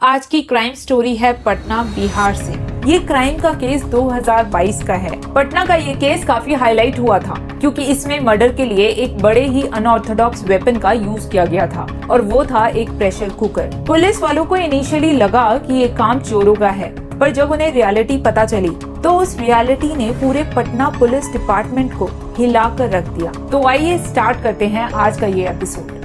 आज की crime story है पटना बिहार से। ये क्राइम का केस 2022 का है। पटना का ये केस काफी हाईलाइट हुआ था क्योंकि इसमें मर्डर के लिए एक बड़े ही अनऑर्थोडॉक्स वेपन का यूज किया गया था और वो था एक प्रेशर कुकर। पुलिस वालों को इनिशियली लगा कि ये काम चोरों का है, पर जब उन्हें रियलिटी पता चली तो उस रियलिटी ने पूरे पटना पुलिस डिपार्टमेंट को हिला कर रख दिया। तो आइए स्टार्ट करते हैं आज का ये एपिसोड।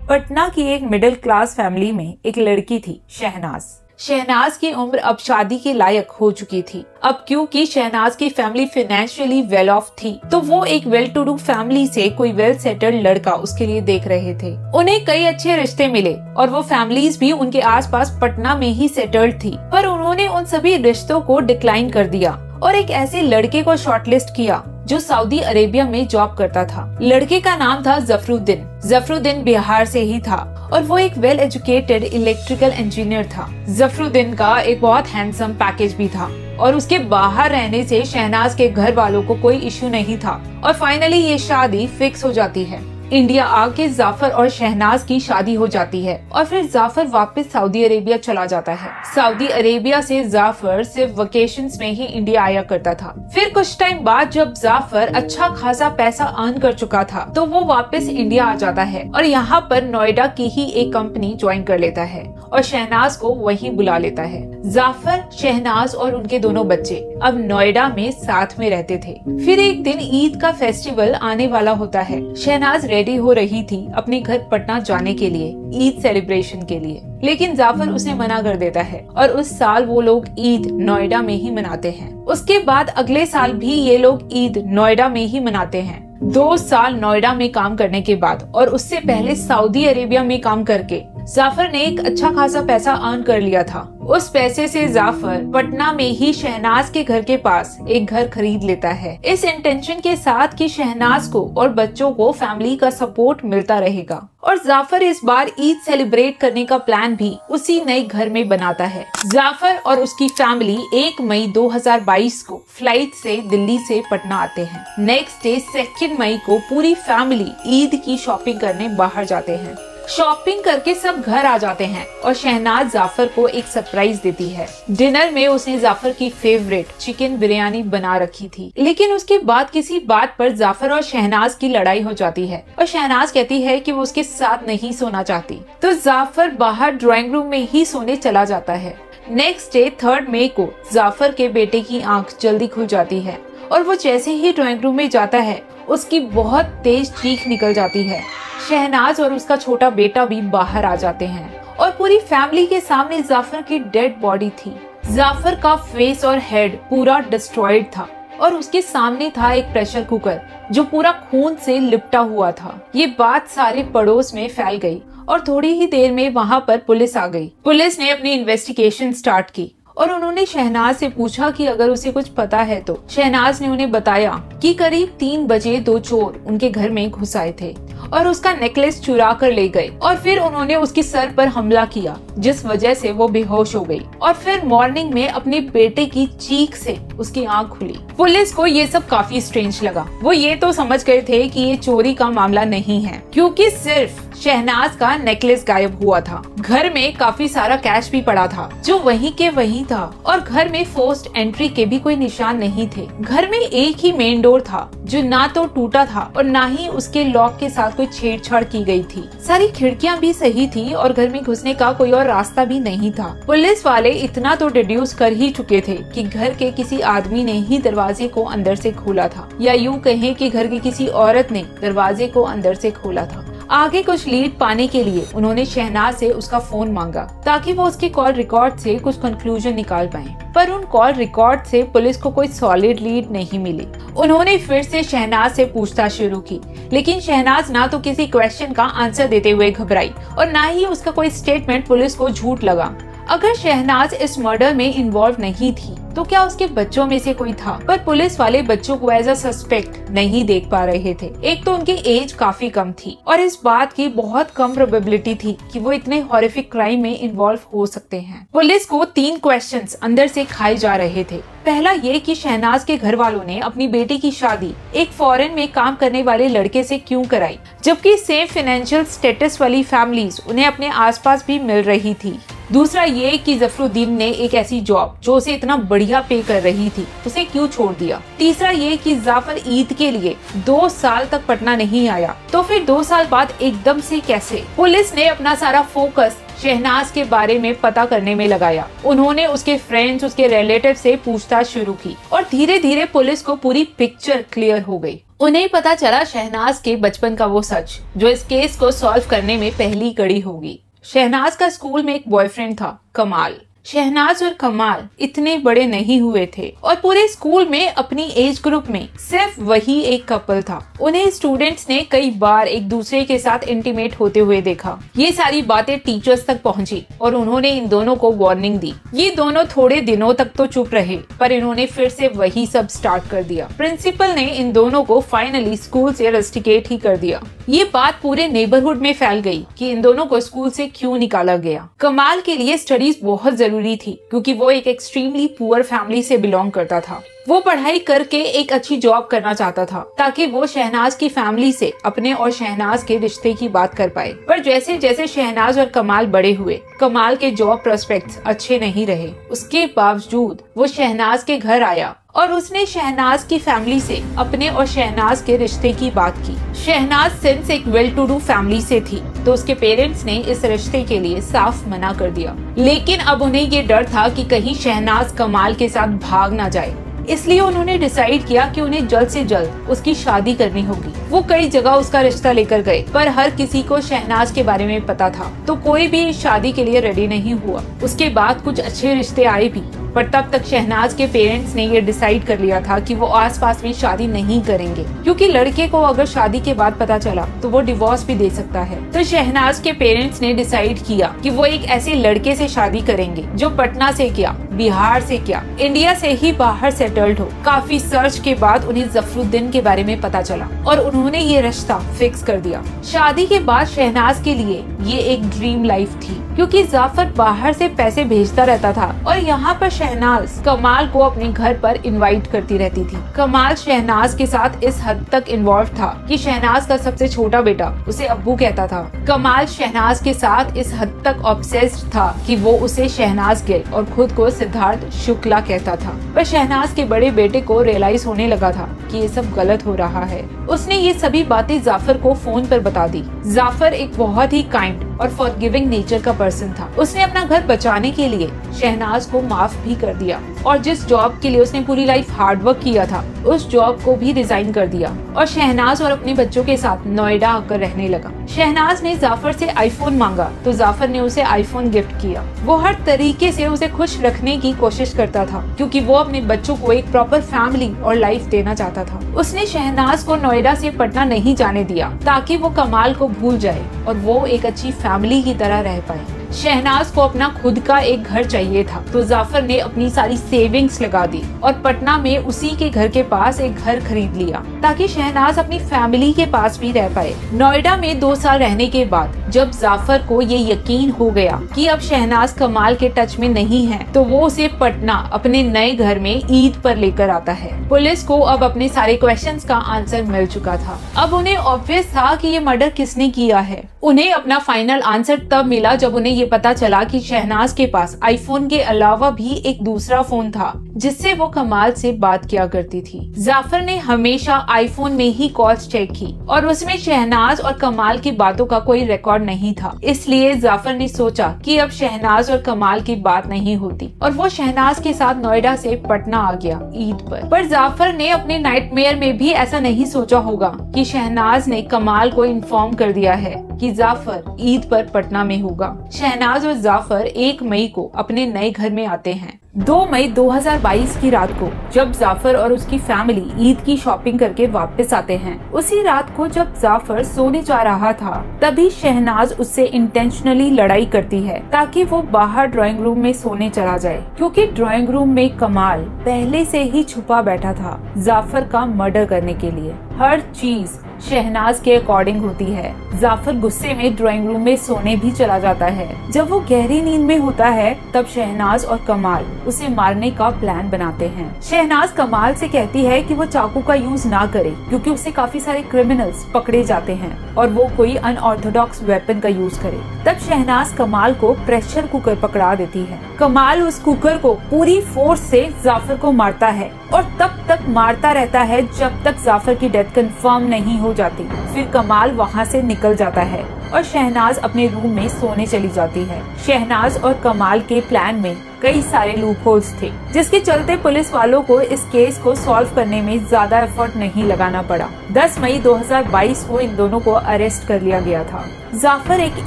पटना की एक मिडिल क्लास फैमिली में एक लड़की थी, शहनाज। शहनाज की उम्र अब शादी के लायक हो चुकी थी। अब क्योंकि शहनाज की फैमिली फाइनेंशियली वेल ऑफ थी, तो वो एक वेल टू डू फैमिली से कोई वेल सेटल्ड लड़का उसके लिए देख रहे थे। उन्हें कई अच्छे रिश्ते मिले और वो फैमिलीज भी उनके आसपास पटना में ही सेटल्ड थी, पर उन्होंने उन सभी रिश्तों को डिक्लाइन कर दिया और एक ऐसे लड़के को शॉर्टलिस्ट किया जो सऊदी अरेबिया में जॉब करता था। लड़के का नाम था जफरुद्दीन। जफरुद्दीन बिहार से ही था और वो एक वेल एजुकेटेड इलेक्ट्रिकल इंजीनियर था। जफरुद्दीन का एक बहुत हैंडसम पैकेज भी था और उसके बाहर रहने से शहनाज के घर वालों को कोई इश्यू नहीं था और फाइनली ये शादी फिक्स हो जाती है। इंडिया आके जाफर और शहनाज की शादी हो जाती है और फिर जाफर वापस सऊदी अरेबिया चला जाता है। सऊदी अरेबिया से जाफर सिर्फ वेकेशंस में ही इंडिया आया करता था। फिर कुछ टाइम बाद जब जाफर अच्छा खासा पैसा अर्न कर चुका था तो वो वापस इंडिया आ जाता है और यहाँ पर नोएडा की ही एक कंपनी ज्वाइन कर लेता है और शहनाज को वही बुला लेता है। जाफर, शहनाज और उनके दोनों बच्चे अब नोएडा में साथ में रहते थे। फिर एक दिन ईद का फेस्टिवल आने वाला होता है। शहनाज रेडी हो रही थी अपने घर पटना जाने के लिए ईद सेलिब्रेशन के लिए, लेकिन जाफर उसे मना कर देता है और उस साल वो लोग ईद नोएडा में ही मनाते हैं। उसके बाद अगले साल भी ये लोग ईद नोएडा में ही मनाते हैं। 2 साल नोएडा में काम करने के बाद और उससे पहले सऊदी अरेबिया में काम करके जाफर ने एक अच्छा खासा पैसा अर्न कर लिया था। उस पैसे से जाफर पटना में ही शहनाज के घर के पास एक घर खरीद लेता है, इस इंटेंशन के साथ कि शहनाज को और बच्चों को फैमिली का सपोर्ट मिलता रहेगा। और जाफर इस बार ईद सेलिब्रेट करने का प्लान भी उसी नए घर में बनाता है। जाफर और उसकी फैमिली 1 मई 2022 को फ्लाइट से दिल्ली से पटना आते हैं। नेक्स्ट डे 2 मई को पूरी फैमिली ईद की शॉपिंग करने बाहर जाते हैं। शॉपिंग करके सब घर आ जाते हैं और शहनाज जाफर को एक सरप्राइज देती है। डिनर में उसने जाफर की फेवरेट चिकन बिरयानी बना रखी थी, लेकिन उसके बाद किसी बात पर जाफर और शहनाज की लड़ाई हो जाती है और शहनाज कहती है कि वो उसके साथ नहीं सोना चाहती, तो जाफर बाहर ड्राइंग रूम में ही सोने चला जाता है। नेक्स्ट डे 3 मई को जाफर के बेटे की आंख जल्दी खुल जाती है और वो जैसे ही ड्राइंग रूम में जाता है उसकी बहुत तेज चीख निकल जाती है। शहनाज और उसका छोटा बेटा भी बाहर आ जाते हैं और पूरी फैमिली के सामने जाफर की डेड बॉडी थी। जाफर का फेस और हेड पूरा डिस्ट्रॉयड था और उसके सामने था एक प्रेशर कुकर जो पूरा खून से लिपटा हुआ था। ये बात सारे पड़ोस में फैल गई और थोड़ी ही देर में वहाँ पर पुलिस आ गई। पुलिस ने अपनी इन्वेस्टिगेशन स्टार्ट की और उन्होंने शहनाज से पूछा कि अगर उसे कुछ पता है तो। शहनाज ने उन्हें बताया कि करीब 3 बजे 2 चोर उनके घर में घुस आए थे और उसका नेकलेस चुरा कर ले गए और फिर उन्होंने उसके सर पर हमला किया जिस वजह से वो बेहोश हो गई और फिर मॉर्निंग में अपने बेटे की चीख से उसकी आंख खुली। पुलिस को ये सब काफी स्ट्रेंज लगा। वो ये तो समझ गए थे कि ये चोरी का मामला नहीं है क्योंकि सिर्फ शहनाज का नेकलेस गायब हुआ था। घर में काफी सारा कैश भी पड़ा था जो वहीं के वहीं था और घर में फोर्स्ड एंट्री के भी कोई निशान नहीं थे। घर में एक ही मेन डोर था जो ना तो टूटा था और ना ही उसके लॉक के साथ कोई छेड़छाड़ की गई थी। सारी खिड़कियां भी सही थी और घर में घुसने का कोई और रास्ता भी नहीं था। पुलिस वाले इतना तो डिड्यूस कर ही चुके थे कि घर के किसी आदमी ने ही दरवाजे को अंदर से खोला था या यूँ कहें कि घर की किसी औरत ने दरवाजे को अंदर से खोला था। आगे कुछ लीड पाने के लिए उन्होंने शहनाज से उसका फोन मांगा ताकि वो उसके कॉल रिकॉर्ड से कुछ कंक्लूजन निकाल पाए, पर उन कॉल रिकॉर्ड से पुलिस को कोई सॉलिड लीड नहीं मिली। उन्होंने फिर से शहनाज से पूछताछ शुरू की, लेकिन शहनाज ना तो किसी क्वेश्चन का आंसर देते हुए घबराई और ना ही उसका कोई स्टेटमेंट पुलिस को झूठ लगा। अगर शहनाज इस मर्डर में इन्वॉल्व नहीं थी तो क्या उसके बच्चों में से कोई था? पर पुलिस वाले बच्चों को एज अ सस्पेक्ट नहीं देख पा रहे थे। एक तो उनकी एज काफी कम थी और इस बात की बहुत कम प्रोबेबिलिटी थी कि वो इतने हॉरिफिक क्राइम में इन्वॉल्व हो सकते हैं। पुलिस को 3 क्वेश्चंस अंदर से खाए जा रहे थे। पहला ये कि शहनाज के घर वालों ने अपनी बेटी की शादी एक फॉरेन में काम करने वाले लड़के से क्यों कराई, जबकि सेम फाइनेंशियल स्टेटस वाली फैमिलीज उन्हें अपने आसपास भी मिल रही थी। दूसरा ये कि जफरुद्दीन ने एक ऐसी जॉब जो उसे इतना बढ़िया पे कर रही थी उसे क्यों छोड़ दिया। तीसरा ये कि जाफर ईद के लिए 2 साल तक पटना नहीं आया, तो फिर 2 साल बाद एकदम से कैसे। पुलिस ने अपना सारा फोकस शहनाज के बारे में पता करने में लगाया। उन्होंने उसके फ्रेंड्स, उसके रिलेटिव से पूछताछ शुरू की और धीरे धीरे पुलिस को पूरी पिक्चर क्लियर हो गई। उन्हें पता चला शहनाज के बचपन का वो सच जो इस केस को सॉल्व करने में पहली कड़ी होगी। शहनाज का स्कूल में एक बॉयफ्रेंड था, कमाल। शहनाज और कमाल इतने बड़े नहीं हुए थे और पूरे स्कूल में अपनी एज ग्रुप में सिर्फ वही एक कपल था। उन्हें स्टूडेंट्स ने कई बार एक दूसरे के साथ इंटीमेट होते हुए देखा। ये सारी बातें टीचर्स तक पहुंची और उन्होंने इन दोनों को वार्निंग दी। ये दोनों थोड़े दिनों तक तो चुप रहे, पर इन्होंने फिर से वही सब स्टार्ट कर दिया। प्रिंसिपल ने इन दोनों को फाइनली स्कूल से रस्टिकेट ही कर दिया। ये बात पूरे नेबरहुड में फैल गई कि इन दोनों को स्कूल से क्यों निकाला गया। कमाल के लिए स्टडीज बहुत जरूरी थी क्योंकि वो एक एक्सट्रीमली पुअर फैमिली से बिलोंग करता था। वो पढ़ाई करके एक अच्छी जॉब करना चाहता था ताकि वो शहनाज की फैमिली से अपने और शहनाज के रिश्ते की बात कर पाए। पर जैसे जैसे शहनाज और कमाल बड़े हुए, कमाल के जॉब प्रोस्पेक्ट्स अच्छे नहीं रहे। उसके बावजूद वो शहनाज के घर आया और उसने शहनाज की फैमिली से अपने और शहनाज के रिश्ते की बात की। शहनाज सिंस एक वेल टू डू फैमिली से थी, तो उसके पेरेंट्स ने इस रिश्ते के लिए साफ मना कर दिया। लेकिन अब उन्हें ये डर था कि कहीं शहनाज कमाल के साथ भाग ना जाए, इसलिए उन्होंने डिसाइड किया कि उन्हें जल्द से जल्द उसकी शादी करनी होगी। वो कई जगह उसका रिश्ता लेकर गए, पर हर किसी को शहनाज के बारे में पता था, तो कोई भी इस शादी के लिए रेडी नहीं हुआ। उसके बाद कुछ अच्छे रिश्ते आए भी, पर तब तक शहनाज के पेरेंट्स ने ये डिसाइड कर लिया था कि वो आसपास में शादी नहीं करेंगे, क्योंकि लड़के को अगर शादी के बाद पता चला तो वो डिवोर्स भी दे सकता है। तो शहनाज के पेरेंट्स ने डिसाइड किया कि वो एक ऐसे लड़के से शादी करेंगे जो पटना से क्या, बिहार से क्या, इंडिया से ही बाहर सेटल्ड हो। काफी सर्च के बाद उन्हें जफरुद्दीन के बारे में पता चला और उन्होंने ये रिश्ता फिक्स कर दिया। शादी के बाद शहनाज के लिए ये एक ड्रीम लाइफ थी, क्योंकि जाफर बाहर से पैसे भेजता रहता था और यहाँ पर शहनाज कमाल को अपने घर पर इनवाइट करती रहती थी। कमाल शहनाज के साथ इस हद तक इन्वॉल्व था कि शहनाज का सबसे छोटा बेटा उसे अब्बू कहता था। कमाल शहनाज के साथ इस हद तक ऑब्सेस्ड था कि वो उसे शहनाज गिल और खुद को सिद्धार्थ शुक्ला कहता था। पर शहनाज के बड़े बेटे को रियलाइज होने लगा था कि ये सब गलत हो रहा है। उसने ये सभी बातें जाफर को फोन पर बता दी। जाफर एक बहुत ही काइंड और फॉरगिविंग नेचर का पर्सन था। उसने अपना घर बचाने के लिए शहनाज को माफ भी कर दिया और जिस जॉब के लिए उसने पूरी लाइफ हार्ड वर्क किया था उस जॉब को भी रिजाइन कर दिया और शहनाज और अपने बच्चों के साथ नोएडा आकर रहने लगा। शहनाज ने जाफर से आईफोन मांगा तो जाफर ने उसे आईफोन गिफ्ट किया। वो हर तरीके से उसे खुश रखने की कोशिश करता था, क्योंकि वो अपने बच्चों को एक प्रॉपर फैमिली और लाइफ देना चाहता था। उसने शहनाज को नोएडा से पटना नहीं जाने दिया ताकि वो कमाल को भूल जाए और वो एक अच्छी फैमिली की तरह रह पाए। शहनाज को अपना खुद का एक घर चाहिए था, तो जाफर ने अपनी सारी सेविंग्स लगा दी और पटना में उसी के घर के पास एक घर खरीद लिया ताकि शहनाज अपनी फैमिली के पास भी रह पाए। नोएडा में 2 साल रहने के बाद जब जाफर को ये यकीन हो गया कि अब शहनाज कमाल के टच में नहीं है, तो वो उसे पटना अपने नए घर में ईद पर लेकर आता है। पुलिस को अब अपने सारे क्वेश्चंस का आंसर मिल चुका था। अब उन्हें ऑब्वियस था कि ये मर्डर किसने किया है। उन्हें अपना फाइनल आंसर तब मिला जब उन्हें ये पता चला कि शहनाज के पास आईफोन के अलावा भी एक दूसरा फोन था जिससे वो कमाल से बात किया करती थी। जाफर ने हमेशा आईफोन में ही कॉल्स चेक की और उसमें शहनाज और कमाल की बातों का कोई रिकॉर्ड नहीं था। इसलिए जाफर ने सोचा कि अब शहनाज और कमाल की बात नहीं होती और वो शहनाज के साथ नोएडा से पटना आ गया ईद पर जाफर ने अपने नाइटमेयर में भी ऐसा नहीं सोचा होगा कि शहनाज ने कमाल को इन्फॉर्म कर दिया है कि जाफर ईद पर पटना में होगा। शहनाज और जाफर 1 मई को अपने नए घर में आते हैं। 2 मई 2022 की रात को जब जाफर और उसकी फैमिली ईद की शॉपिंग करके वापस आते हैं, उसी रात को जब जाफर सोने जा रहा था तभी शहनाज उससे इंटेंशनली लड़ाई करती है ताकि वो बाहर ड्राइंग रूम में सोने चला जाए, क्योंकि ड्राइंग रूम में कमाल पहले से ही छुपा बैठा था जाफर का मर्डर करने के लिए। हर चीज शहनाज के अकॉर्डिंग होती है। जाफर गुस्से में ड्राइंग रूम में सोने भी चला जाता है। जब वो गहरी नींद में होता है तब शहनाज और कमाल उसे मारने का प्लान बनाते हैं। शहनाज कमाल से कहती है कि वो चाकू का यूज ना करे क्योंकि उससे काफी सारे क्रिमिनल्स पकड़े जाते हैं और वो कोई अनऑर्थोडॉक्स वेपन का यूज करे। तब शहनाज कमाल को प्रेशर कुकर पकड़ा देती है। कमाल उस कुकर को पूरी फोर्स से जाफर को मारता है और तब तक मारता रहता है जब तक जाफर की डेथ कंफर्म नहीं हो जाती। फिर कमाल वहाँ से निकल जाता है और शहनाज अपने रूम में सोने चली जाती है। शहनाज और कमाल के प्लान में कई सारे लूपहोल्स थे, जिसके चलते पुलिस वालों को इस केस को सॉल्व करने में ज्यादा एफर्ट नहीं लगाना पड़ा। 10 मई 2022 को इन दोनों को अरेस्ट कर लिया गया था। जाफर एक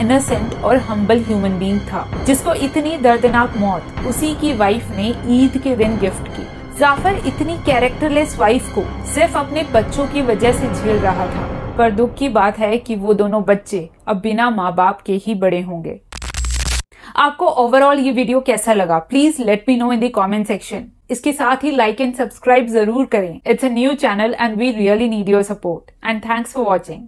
इनोसेंट और हम्बल ह्यूमन बीइंग था जिसको इतनी दर्दनाक मौत उसी की वाइफ ने ईद के दिन गिफ्ट की। जाफर इतनी कैरेक्टरलेस वाइफ को सिर्फ अपने बच्चों की वजह से झेल रहा था, पर दुख की बात है कि वो दोनों बच्चे अब बिना माँ बाप के ही बड़े होंगे। आपको ओवरऑल ये वीडियो कैसा लगा? Please let me know in the comment section. इसके साथ ही लाइक एंड सब्सक्राइब जरूर करें। It's a new channel and we really need your support and thanks for watching.